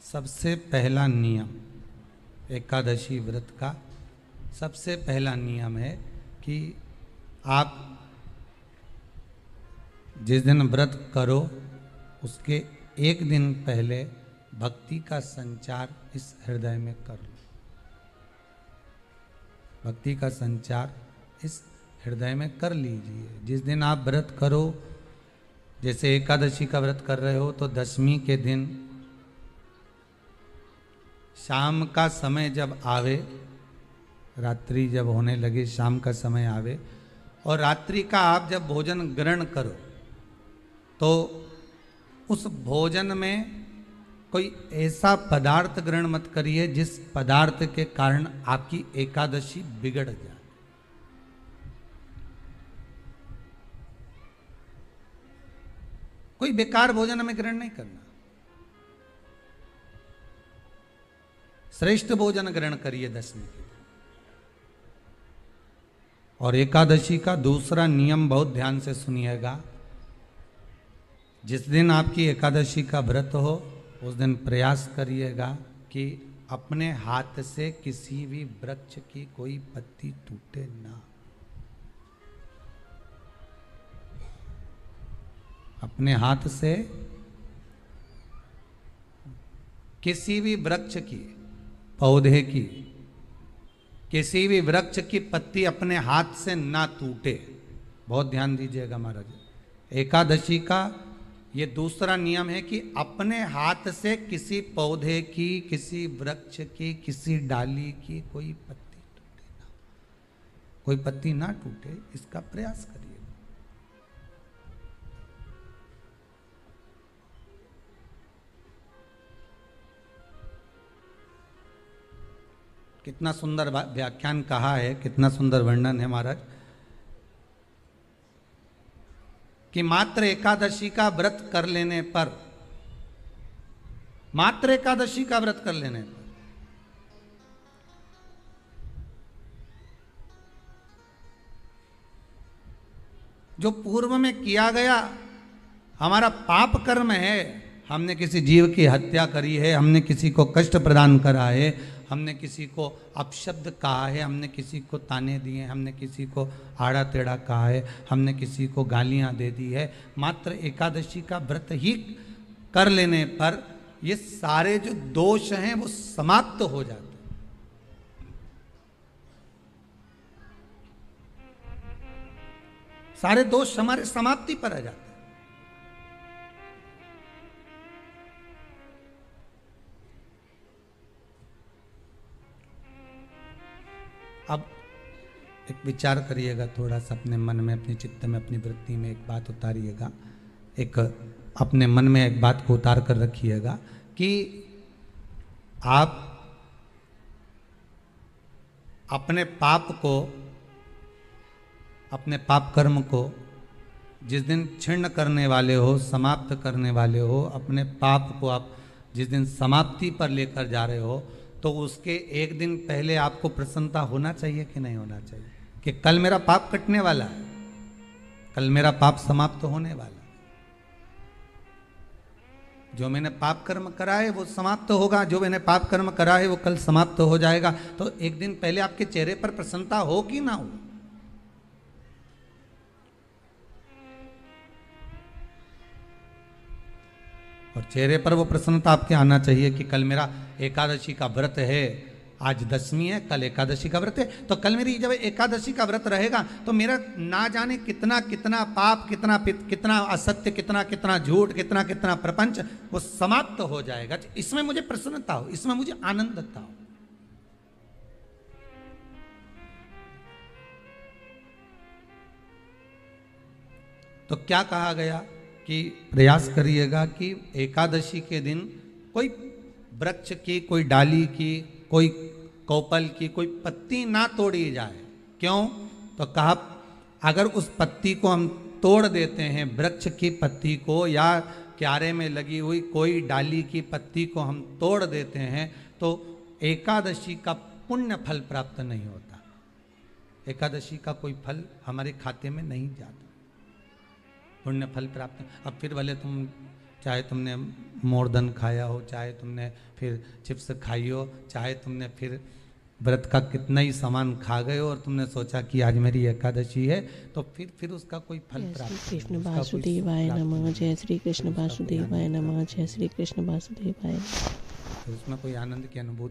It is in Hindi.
सबसे पहला नियम एकादशी व्रत का सबसे पहला नियम है कि आप जिस दिन व्रत करो उसके एक दिन पहले भक्ति का संचार इस हृदय में कर लो। भक्ति का संचार इस हृदय में कर लीजिए। जिस दिन आप व्रत करो, जैसे एकादशी का व्रत कर रहे हो तो दशमी के दिन शाम का समय जब आवे, रात्रि जब होने लगे, शाम का समय आवे और रात्रि का आप जब भोजन ग्रहण करो तो उस भोजन में कोई ऐसा पदार्थ ग्रहण मत करिए जिस पदार्थ के कारण आपकी एकादशी बिगड़ जाए। कोई बेकार भोजन हमें ग्रहण नहीं करना, श्रेष्ठ भोजन ग्रहण करिए दशमी के दिन। और एकादशी का दूसरा नियम बहुत ध्यान से सुनिएगा। जिस दिन आपकी एकादशी का व्रत हो उस दिन प्रयास करिएगा कि अपने हाथ से किसी भी वृक्ष की कोई पत्ती टूटे ना। अपने हाथ से किसी भी वृक्ष की, पौधे की, किसी भी वृक्ष की पत्ती अपने हाथ से ना टूटे। बहुत ध्यान दीजिएगा महाराज। एकादशी का ये दूसरा नियम है कि अपने हाथ से किसी पौधे की, किसी वृक्ष की, किसी डाली की कोई पत्ती टूटे ना, कोई पत्ती ना टूटे, इसका प्रयास करिए। कितना सुंदर व्याख्यान कहा है, कितना सुंदर वर्णन है महाराज कि मात्र एकादशी का व्रत कर लेने पर, मात्र एकादशी का व्रत कर लेने पर जो पूर्व में किया गया हमारा पाप कर्म है, हमने किसी जीव की हत्या करी है, हमने किसी को कष्ट प्रदान करा है, हमने किसी को अपशब्द कहा है, हमने किसी को ताने दिए, हमने किसी को आड़ा टेढ़ा कहा है, हमने किसी को गालियां दे दी है, मात्र एकादशी का व्रत ही कर लेने पर ये सारे जो दोष हैं वो समाप्त हो जाते हैं। सारे दोष हमारे समाप्ति पर आ जाते हैं। अब एक विचार करिएगा थोड़ा सा अपने मन में, अपने चित्त में, अपनी वृत्ति में एक बात उतारिएगा। एक अपने मन में एक बात को उतार कर रखिएगा कि आप अपने पाप को, अपने पाप कर्म को जिस दिन छिन्न करने वाले हो, समाप्त करने वाले हो, अपने पाप को आप जिस दिन समाप्ति पर लेकर जा रहे हो तो उसके एक दिन पहले आपको प्रसन्नता होना चाहिए कि नहीं होना चाहिए कि कल मेरा पाप कटने वाला है, कल मेरा पाप समाप्त होने वाला है। जो मैंने पाप कर्म करा है वो समाप्त होगा, जो मैंने पाप कर्म करा है वो कल समाप्त हो जाएगा। तो एक दिन पहले आपके चेहरे पर प्रसन्नता हो कि ना हो? और चेहरे पर वो प्रसन्नता आपके आना चाहिए कि कल मेरा एकादशी का व्रत है, आज दशमी है, कल एकादशी का व्रत है, तो कल मेरी जब एकादशी का व्रत रहेगा तो मेरा ना जाने कितना कितना पाप, कितना असत्य, कितना झूठ, कितना प्रपंच वो समाप्त हो जाएगा। इसमें मुझे प्रसन्नता हो, इसमें मुझे आनंदता हो। तो क्या कहा गया कि प्रयास करिएगा कि एकादशी के दिन कोई वृक्ष की, कोई डाली की, कोई कोपल की कोई पत्ती ना तोड़ी जाए। क्यों? तो कहा अगर उस पत्ती को हम तोड़ देते हैं, वृक्ष की पत्ती को या क्यारे में लगी हुई कोई डाली की पत्ती को हम तोड़ देते हैं तो एकादशी का पुण्य फल प्राप्त नहीं होता, एकादशी का कोई फल हमारे खाते में नहीं जाता, पुण्य फल प्राप्त। अब फिर भले तुम चाहे तुमने मोरधन खाया हो, चाहे तुमने फिर चिप्स खाई हो, चाहे तुमने फिर व्रत का कितना ही सामान खा गए हो और तुमने सोचा कि आज मेरी एकादशी है, तो फिर उसका कोई फल जय प्राप्त श्री नहीं कृष्ण होगा, उसका कोई सुख वासुदेवाय प्राप्त नमः। नहीं जय होगा, श्री कृष्ण फिर उसका कोई वासुदेवाय आनंद नमः। नहीं जय श्री कृष्ण वासुदेवाय। होगा। तो उसमें कोई आनंद की अनुभूति